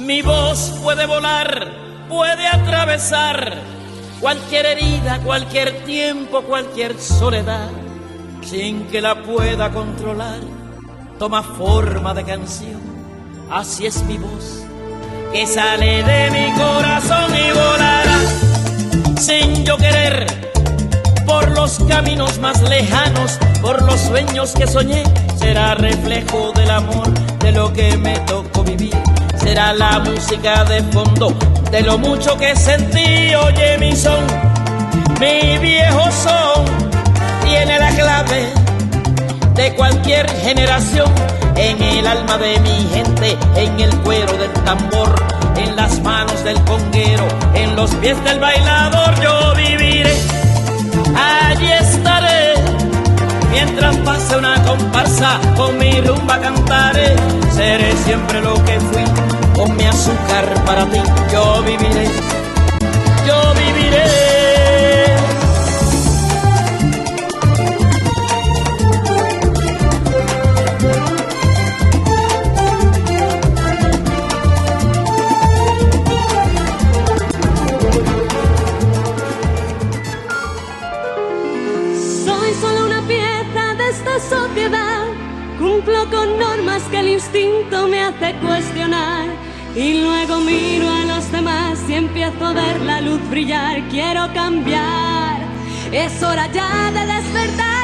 Mi voz puede volar, puede atravesar cualquier herida, cualquier tiempo, cualquier soledad, sin que la pueda controlar. Toma forma de canción, así es mi voz, que sale de mi corazón y volará, sin yo querer, por los caminos más lejanos, por los sueños que soñé. Será reflejo del amor, de lo que me tocó vivir. Será la música de fondo, de lo mucho que sentí. Oye mi son, mi viejo son, tiene la clave de cualquier generación, en el alma de mi gente, en el cuero del tambor, en las manos del conguero, en los pies del bailador. Yo viviré, allí estaré, mientras pase una comparsa, con mi rumba cantaré. Seré siempre lo que fui, con mi azúcar para ti. Yo viviré, yo viviré. Sociedad, cumplo con normas que el instinto me hace cuestionar, y luego miro a los demás y empiezo a ver la luz brillar. Quiero cambiar, es hora ya de despertar.